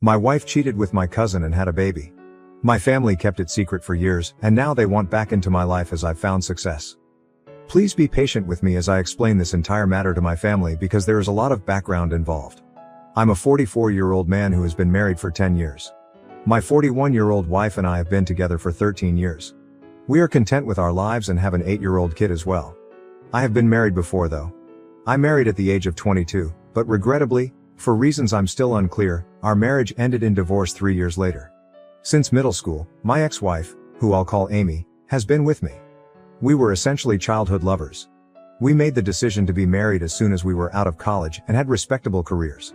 My wife cheated with my cousin and had a baby. My family kept it secret for years, and now they want back into my life as I've found success. Please be patient with me as I explain this entire matter to my family because there is a lot of background involved. I'm a 44-year-old man who has been married for 10 years. My 41-year-old wife and I have been together for 13 years. We are content with our lives and have an 8-year-old kid as well. I have been married before though. I married at the age of 22, but regrettably, for reasons I'm still unclear, our marriage ended in divorce 3 years later. Since middle school, my ex-wife, who I'll call Amy, has been with me. We were essentially childhood lovers. We made the decision to be married as soon as we were out of college and had respectable careers.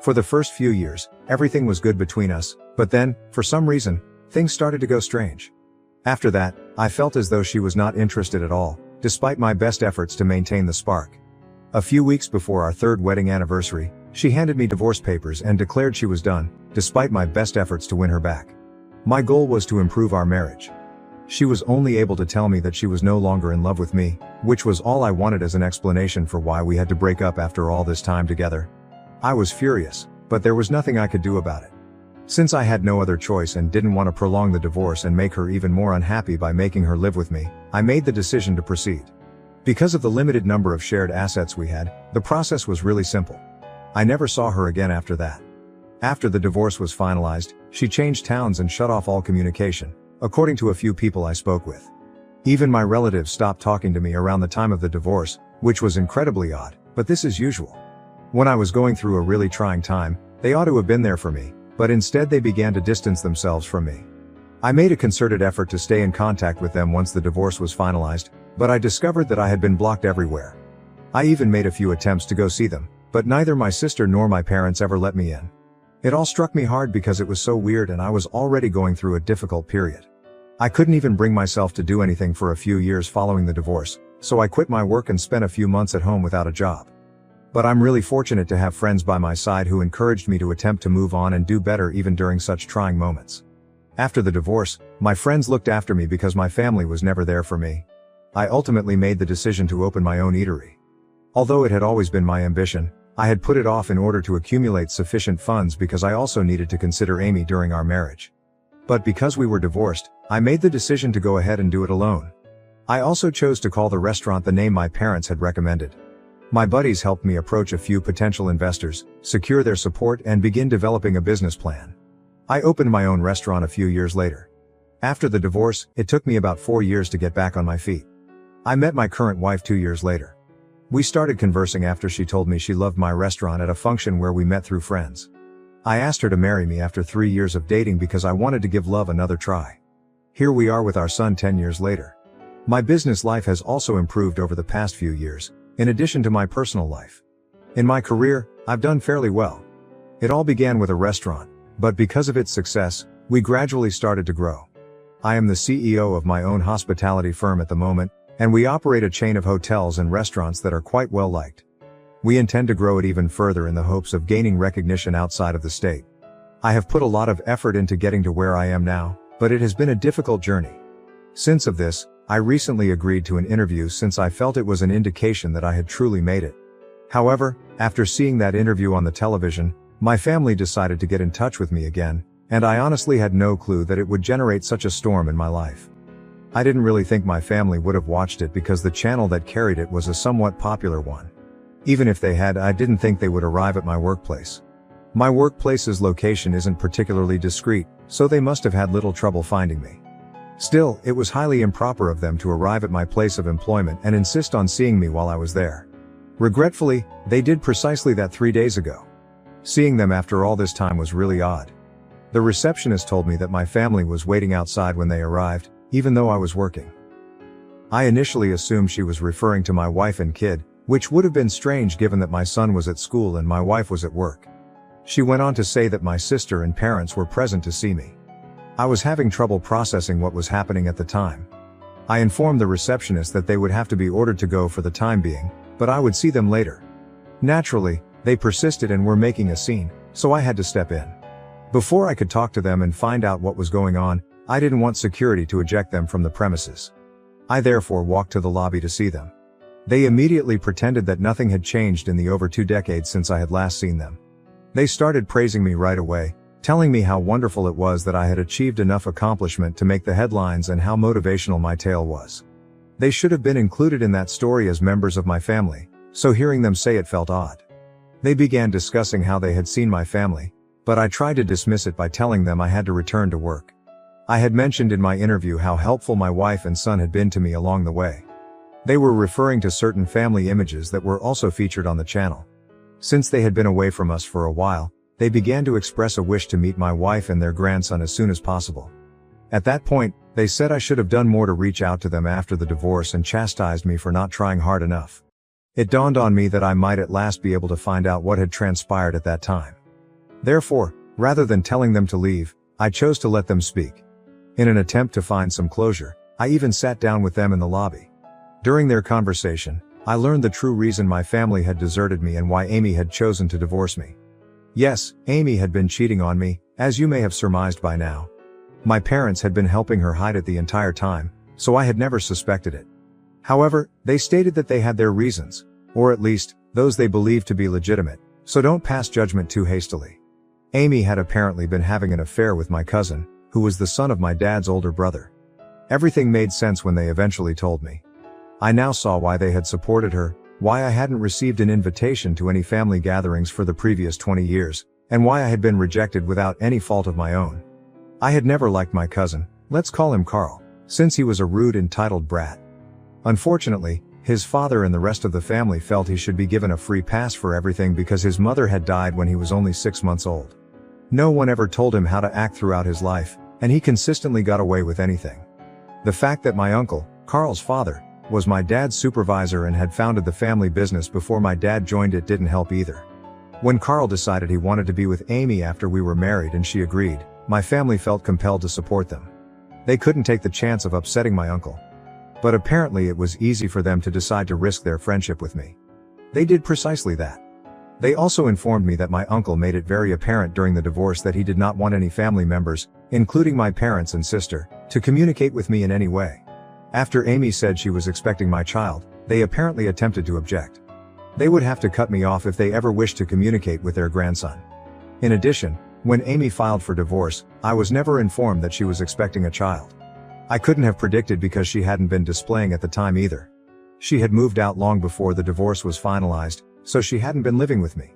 For the first few years, everything was good between us, but then, for some reason, things started to go strange. After that, I felt as though she was not interested at all, despite my best efforts to maintain the spark. A few weeks before our third wedding anniversary, she handed me divorce papers and declared she was done, despite my best efforts to win her back. My goal was to improve our marriage. She was only able to tell me that she was no longer in love with me, which was all I wanted as an explanation for why we had to break up after all this time together. I was furious, but there was nothing I could do about it. Since I had no other choice and didn't want to prolong the divorce and make her even more unhappy by making her live with me, I made the decision to proceed. Because of the limited number of shared assets we had, the process was really simple. I never saw her again after that. After the divorce was finalized, she changed towns and shut off all communication, according to a few people I spoke with. Even my relatives stopped talking to me around the time of the divorce, which was incredibly odd, but this is usual. When I was going through a really trying time, they ought to have been there for me, but instead they began to distance themselves from me. I made a concerted effort to stay in contact with them once the divorce was finalized, but I discovered that I had been blocked everywhere. I even made a few attempts to go see them, but neither my sister nor my parents ever let me in. It all struck me hard because it was so weird and I was already going through a difficult period. I couldn't even bring myself to do anything for a few years following the divorce, so I quit my work and spent a few months at home without a job. But I'm really fortunate to have friends by my side who encouraged me to attempt to move on and do better even during such trying moments. After the divorce, my friends looked after me because my family was never there for me. I ultimately made the decision to open my own eatery. Although it had always been my ambition, I had put it off in order to accumulate sufficient funds because I also needed to consider Amy during our marriage. But because we were divorced, I made the decision to go ahead and do it alone. I also chose to call the restaurant the name my parents had recommended. My buddies helped me approach a few potential investors, secure their support and begin developing a business plan. I opened my own restaurant a few years later. After the divorce, it took me about 4 years to get back on my feet. I met my current wife 2 years later. We started conversing after she told me she loved my restaurant at a function where we met through friends. I asked her to marry me after 3 years of dating because I wanted to give love another try. Here we are with our son 10 years later. My business life has also improved over the past few years, in addition to my personal life. In my career, I've done fairly well. It all began with a restaurant, but because of its success, we gradually started to grow. I am the CEO of my own hospitality firm at the moment, and we operate a chain of hotels and restaurants that are quite well liked. We intend to grow it even further in the hopes of gaining recognition outside of the state. I have put a lot of effort into getting to where I am now, but it has been a difficult journey. Since of this, I recently agreed to an interview since I felt it was an indication that I had truly made it. However, after seeing that interview on the television, my family decided to get in touch with me again, and I honestly had no clue that it would generate such a storm in my life. I didn't really think my family would have watched it because the channel that carried it was a somewhat popular one. Even if they had, I didn't think they would arrive at my workplace. My workplace's location isn't particularly discreet, so they must have had little trouble finding me. Still, it was highly improper of them to arrive at my place of employment and insist on seeing me while I was there. Regretfully, they did precisely that 3 days ago. Seeing them after all this time was really odd. The receptionist told me that my family was waiting outside when they arrived, even though I was working. I initially assumed she was referring to my wife and kid, which would have been strange given that my son was at school and my wife was at work. She went on to say that my sister and parents were present to see me. I was having trouble processing what was happening at the time. I informed the receptionist that they would have to be ordered to go for the time being, but I would see them later. Naturally, they persisted and were making a scene, so I had to step in. Before I could talk to them and find out what was going on, I didn't want security to eject them from the premises. I therefore walked to the lobby to see them. They immediately pretended that nothing had changed in the over 2 decades since I had last seen them. They started praising me right away, telling me how wonderful it was that I had achieved enough accomplishment to make the headlines and how motivational my tale was. They should have been included in that story as members of my family, so hearing them say it felt odd. They began discussing how they had seen my family, but I tried to dismiss it by telling them I had to return to work. I had mentioned in my interview how helpful my wife and son had been to me along the way. They were referring to certain family images that were also featured on the channel. Since they had been away from us for a while, they began to express a wish to meet my wife and their grandson as soon as possible. At that point, they said I should have done more to reach out to them after the divorce and chastised me for not trying hard enough. It dawned on me that I might at last be able to find out what had transpired at that time. Therefore, rather than telling them to leave, I chose to let them speak. In an attempt to find some closure, I even sat down with them in the lobby. During their conversation, I learned the true reason my family had deserted me and why Amy had chosen to divorce me. Yes, Amy had been cheating on me, as you may have surmised by now. My parents had been helping her hide it the entire time, so I had never suspected it. However, they stated that they had their reasons, or at least, those they believed to be legitimate, so don't pass judgment too hastily. Amy had apparently been having an affair with my cousin, who was the son of my dad's older brother. Everything made sense when they eventually told me. I now saw why they had supported her, why I hadn't received an invitation to any family gatherings for the previous 20 years, and why I had been rejected without any fault of my own. I had never liked my cousin, let's call him Carl, since he was a rude, entitled brat. Unfortunately, his father and the rest of the family felt he should be given a free pass for everything because his mother had died when he was only 6 months old. No one ever told him how to act throughout his life, and he consistently got away with anything. The fact that my uncle, Carl's father, was my dad's supervisor and had founded the family business before my dad joined it didn't help either. When Carl decided he wanted to be with Amy after we were married and she agreed, my family felt compelled to support them. They couldn't take the chance of upsetting my uncle. But apparently it was easy for them to decide to risk their friendship with me. They did precisely that. They also informed me that my uncle made it very apparent during the divorce that he did not want any family members, including my parents and sister, to communicate with me in any way. After Amy said she was expecting my child, they apparently attempted to object. They would have to cut me off if they ever wished to communicate with their grandson. In addition, when Amy filed for divorce, I was never informed that she was expecting a child. I couldn't have predicted because she hadn't been displaying at the time either. She had moved out long before the divorce was finalized, so she hadn't been living with me.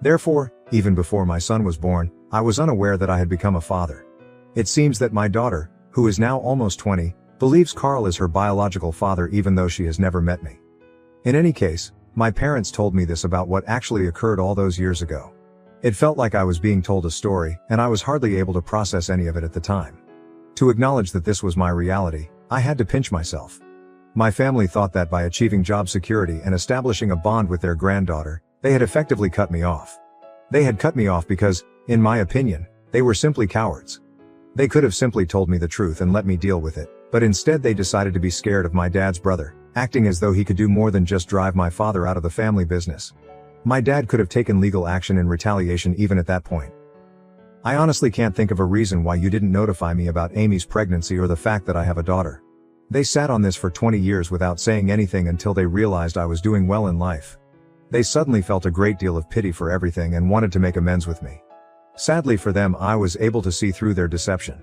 Therefore, even before my son was born, I was unaware that I had become a father. It seems that my daughter, who is now almost 20, believes Carl is her biological father even though she has never met me. In any case, my parents told me this about what actually occurred all those years ago. It felt like I was being told a story, and I was hardly able to process any of it at the time. To acknowledge that this was my reality, I had to pinch myself. My family thought that by achieving job security and establishing a bond with their granddaughter, they had effectively cut me off. They had cut me off because, in my opinion, they were simply cowards. They could have simply told me the truth and let me deal with it, but instead they decided to be scared of my dad's brother, acting as though he could do more than just drive my father out of the family business. My dad could have taken legal action in retaliation even at that point. I honestly can't think of a reason why you didn't notify me about Amy's pregnancy or the fact that I have a daughter. They sat on this for 20 years without saying anything until they realized I was doing well in life. They suddenly felt a great deal of pity for everything and wanted to make amends with me. Sadly for them, I was able to see through their deception.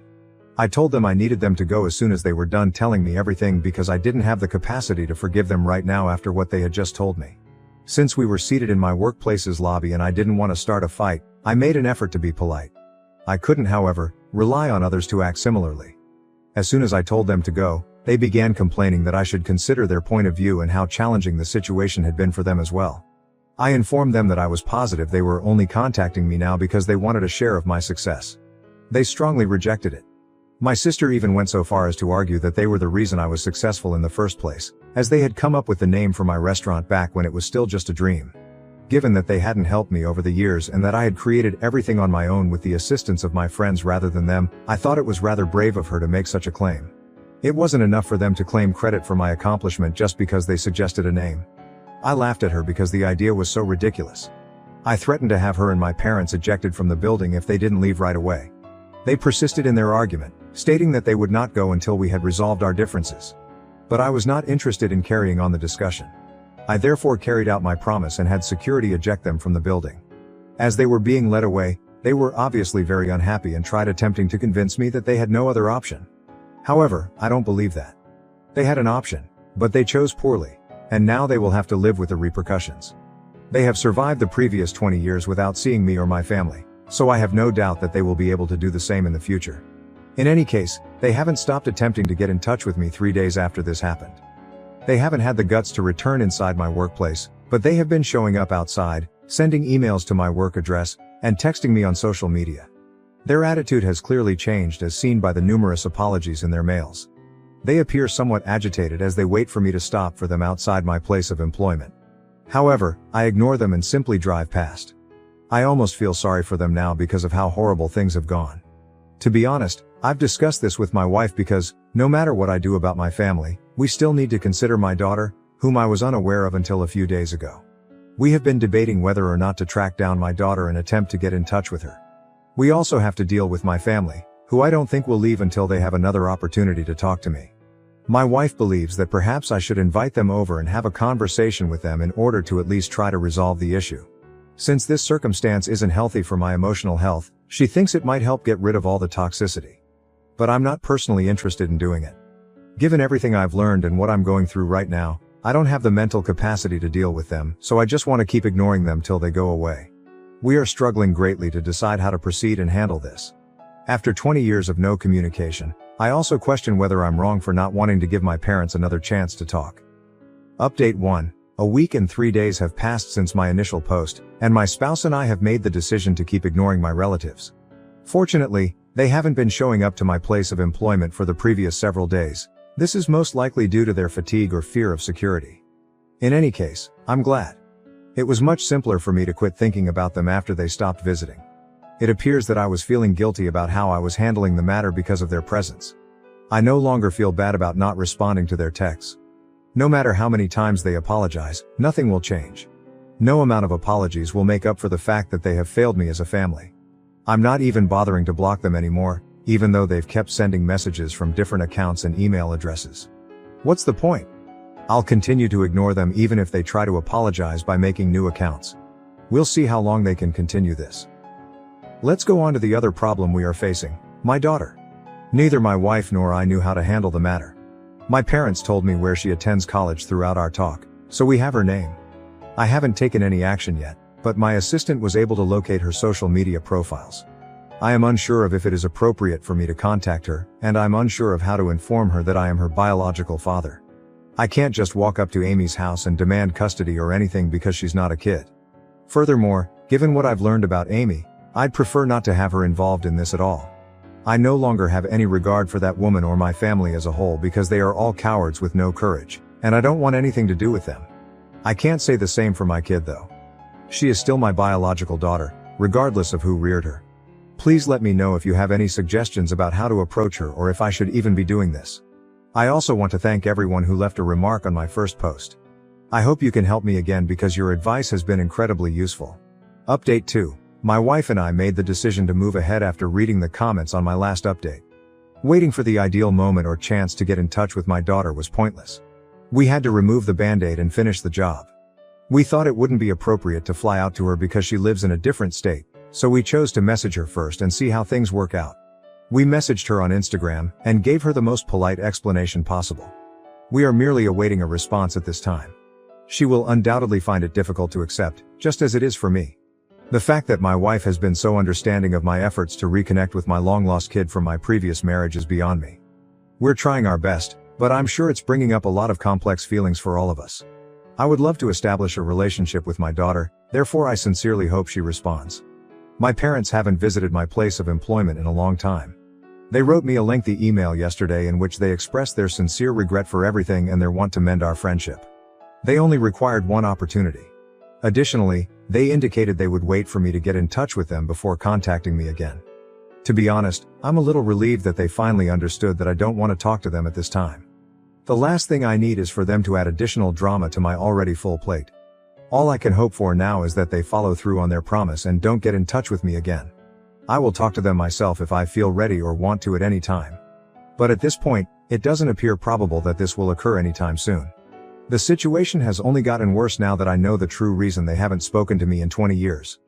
I told them I needed them to go as soon as they were done telling me everything because I didn't have the capacity to forgive them right now after what they had just told me. Since we were seated in my workplace's lobby and I didn't want to start a fight, I made an effort to be polite. I couldn't, however, rely on others to act similarly. As soon as I told them to go, they began complaining that I should consider their point of view and how challenging the situation had been for them as well. I informed them that I was positive they were only contacting me now because they wanted a share of my success. They strongly rejected it. My sister even went so far as to argue that they were the reason I was successful in the first place, as they had come up with the name for my restaurant back when it was still just a dream. Given that they hadn't helped me over the years and that I had created everything on my own with the assistance of my friends rather than them, I thought it was rather brave of her to make such a claim. It wasn't enough for them to claim credit for my accomplishment just because they suggested a name. I laughed at her because the idea was so ridiculous. I threatened to have her and my parents ejected from the building if they didn't leave right away. They persisted in their argument, stating that they would not go until we had resolved our differences. But I was not interested in carrying on the discussion. I therefore carried out my promise and had security eject them from the building. As they were being led away, They were obviously very unhappy and tried attempting to convince me that they had no other option. However, I don't believe that. They had an option, but they chose poorly, and now they will have to live with the repercussions. They have survived the previous 20 years without seeing me or my family, so I have no doubt that they will be able to do the same in the future. In any case, they haven't stopped attempting to get in touch with me 3 days after this happened. They haven't had the guts to return inside my workplace, but they have been showing up outside, sending emails to my work address, and texting me on social media. Their attitude has clearly changed as seen by the numerous apologies in their mails. They appear somewhat agitated as they wait for me to stop for them outside my place of employment. However, I ignore them and simply drive past. I almost feel sorry for them now because of how horrible things have gone. To be honest, I've discussed this with my wife because, no matter what I do about my family, we still need to consider my daughter, whom I was unaware of until a few days ago. We have been debating whether or not to track down my daughter and attempt to get in touch with her. We also have to deal with my family, who I don't think will leave until they have another opportunity to talk to me. My wife believes that perhaps I should invite them over and have a conversation with them in order to at least try to resolve the issue. Since this circumstance isn't healthy for my emotional health, she thinks it might help get rid of all the toxicity. But I'm not personally interested in doing it. Given everything I've learned and what I'm going through right now, I don't have the mental capacity to deal with them, so I just want to keep ignoring them till they go away. We are struggling greatly to decide how to proceed and handle this. After 20 years of no communication, I also question whether I'm wrong for not wanting to give my parents another chance to talk. Update 1. A week and 3 days have passed since my initial post, and my spouse and I have made the decision to keep ignoring my relatives. Fortunately, they haven't been showing up to my place of employment for the previous several days. This is most likely due to their fatigue or fear of security. In any case, I'm glad. It was much simpler for me to quit thinking about them after they stopped visiting. It appears that I was feeling guilty about how I was handling the matter because of their presence. I no longer feel bad about not responding to their texts. No matter how many times they apologize, nothing will change. No amount of apologies will make up for the fact that they have failed me as a family. I'm not even bothering to block them anymore, even though they've kept sending messages from different accounts and email addresses. What's the point? I'll continue to ignore them even if they try to apologize by making new accounts. We'll see how long they can continue this. Let's go on to the other problem we are facing, my daughter. Neither my wife nor I knew how to handle the matter. My parents told me where she attends college throughout our talk, so we have her name. I haven't taken any action yet, but my assistant was able to locate her social media profiles. I am unsure of if it is appropriate for me to contact her, and I'm unsure of how to inform her that I am her biological father. I can't just walk up to Amy's house and demand custody or anything because she's not a kid. Furthermore, given what I've learned about Amy, I'd prefer not to have her involved in this at all. I no longer have any regard for that woman or my family as a whole because they are all cowards with no courage, and I don't want anything to do with them. I can't say the same for my kid though. She is still my biological daughter, regardless of who reared her. Please let me know if you have any suggestions about how to approach her or if I should even be doing this. I also want to thank everyone who left a remark on my first post. I hope you can help me again because your advice has been incredibly useful. Update 2. My wife and I made the decision to move ahead after reading the comments on my last update. Waiting for the ideal moment or chance to get in touch with my daughter was pointless. We had to remove the band-aid and finish the job. We thought it wouldn't be appropriate to fly out to her because she lives in a different state, so we chose to message her first and see how things work out. We messaged her on Instagram and gave her the most polite explanation possible. We are merely awaiting a response at this time. She will undoubtedly find it difficult to accept, just as it is for me. The fact that my wife has been so understanding of my efforts to reconnect with my long-lost kid from my previous marriage is beyond me. We're trying our best, but I'm sure it's bringing up a lot of complex feelings for all of us. I would love to establish a relationship with my daughter, therefore I sincerely hope she responds. My parents haven't visited my place of employment in a long time. They wrote me a lengthy email yesterday in which they expressed their sincere regret for everything and their want to mend our friendship. They only required one opportunity. Additionally, they indicated they would wait for me to get in touch with them before contacting me again. To be honest, I'm a little relieved that they finally understood that I don't want to talk to them at this time. The last thing I need is for them to add additional drama to my already full plate. All I can hope for now is that they follow through on their promise and don't get in touch with me again. I will talk to them myself if I feel ready or want to at any time. But at this point, it doesn't appear probable that this will occur anytime soon. The situation has only gotten worse now that I know the true reason they haven't spoken to me in 20 years.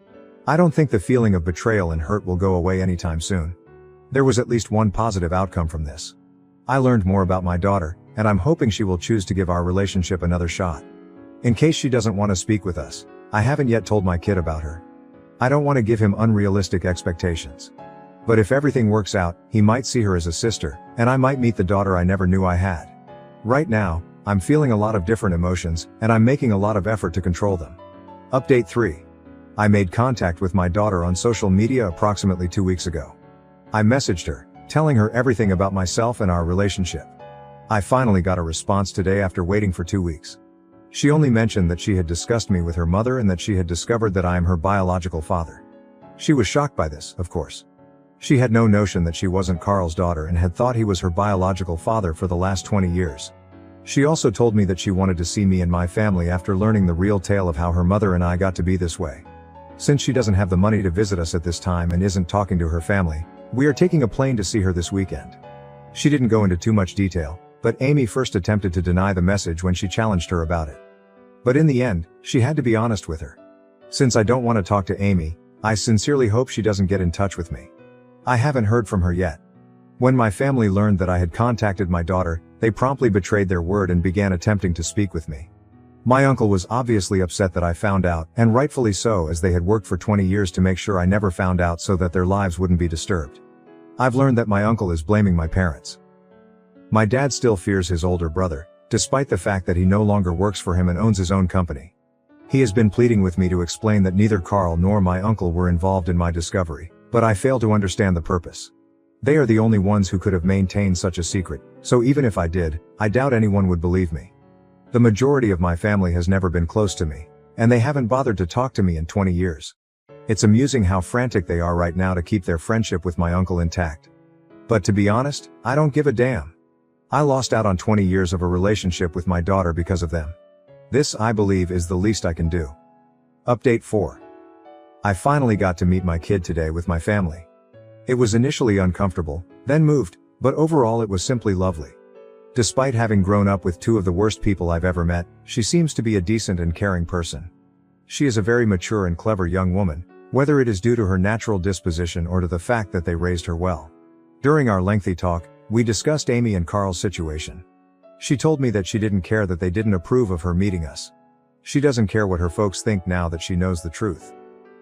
I don't think the feeling of betrayal and hurt will go away anytime soon. There was at least one positive outcome from this. I learned more about my daughter, and I'm hoping she will choose to give our relationship another shot. In case she doesn't want to speak with us, I haven't yet told my kid about her. I don't want to give him unrealistic expectations. But if everything works out, he might see her as a sister, and I might meet the daughter I never knew I had. Right now, I'm feeling a lot of different emotions, and I'm making a lot of effort to control them. Update 3. I made contact with my daughter on social media approximately 2 weeks ago. I messaged her, telling her everything about myself and our relationship. I finally got a response today after waiting for 2 weeks. She only mentioned that she had discussed me with her mother and that she had discovered that I am her biological father. She was shocked by this, of course. She had no notion that she wasn't Carl's daughter and had thought he was her biological father for the last 20 years. She also told me that she wanted to see me and my family after learning the real tale of how her mother and I got to be this way. Since she doesn't have the money to visit us at this time and isn't talking to her family, we are taking a plane to see her this weekend. She didn't go into too much detail, but Amy first attempted to deny the message when she challenged her about it. But in the end, she had to be honest with her. Since I don't want to talk to Amy, I sincerely hope she doesn't get in touch with me. I haven't heard from her yet. When my family learned that I had contacted my daughter, they promptly betrayed their word and began attempting to speak with me. My uncle was obviously upset that I found out, and rightfully so, as they had worked for 20 years to make sure I never found out so that their lives wouldn't be disturbed. I've learned that my uncle is blaming my parents. My dad still fears his older brother, despite the fact that he no longer works for him and owns his own company. He has been pleading with me to explain that neither Carl nor my uncle were involved in my discovery, but I fail to understand the purpose. They are the only ones who could have maintained such a secret, so even if I did, I doubt anyone would believe me. The majority of my family has never been close to me, and they haven't bothered to talk to me in 20 years. It's amusing how frantic they are right now to keep their friendship with my uncle intact. But to be honest, I don't give a damn. I lost out on 20 years of a relationship with my daughter because of them. This, I believe, is the least I can do. Update 4. I finally got to meet my kid today with my family. It was initially uncomfortable, then moved, but overall it was simply lovely. Despite having grown up with two of the worst people I've ever met, she seems to be a decent and caring person. She is a very mature and clever young woman, whether it is due to her natural disposition or to the fact that they raised her well. During our lengthy talk, we discussed Amy and Carl's situation. She told me that she didn't care that they didn't approve of her meeting us. She doesn't care what her folks think now that she knows the truth.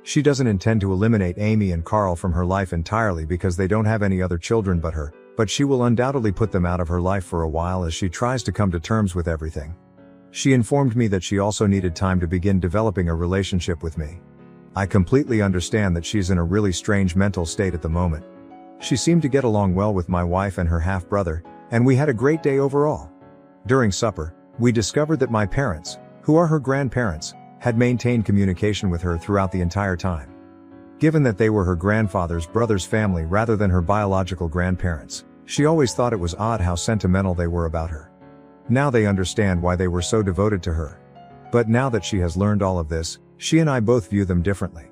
She doesn't intend to eliminate Amy and Carl from her life entirely because they don't have any other children but her, but she will undoubtedly put them out of her life for a while as she tries to come to terms with everything. She informed me that she also needed time to begin developing a relationship with me. I completely understand that she's in a really strange mental state at the moment. She seemed to get along well with my wife and her half-brother, and we had a great day overall. During supper, we discovered that my parents, who are her grandparents, had maintained communication with her throughout the entire time. Given that they were her grandfather's brother's family rather than her biological grandparents, she always thought it was odd how sentimental they were about her. Now they understand why they were so devoted to her. But now that she has learned all of this, she and I both view them differently.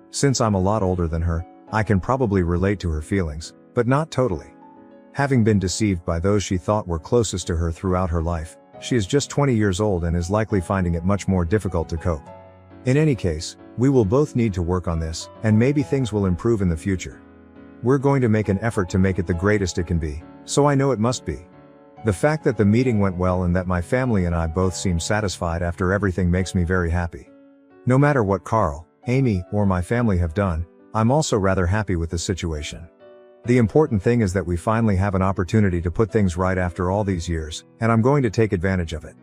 Since I'm a lot older than her, I can probably relate to her feelings, but not totally. Having been deceived by those she thought were closest to her throughout her life, she is just 20 years old and is likely finding it much more difficult to cope. In any case, we will both need to work on this, and maybe things will improve in the future. We're going to make an effort to make it the greatest it can be, so I know it must be. The fact that the meeting went well and that my family and I both seem satisfied after everything makes me very happy. No matter what Carl, Amy, or my family have done, I'm also rather happy with the situation. The important thing is that we finally have an opportunity to put things right after all these years, and I'm going to take advantage of it.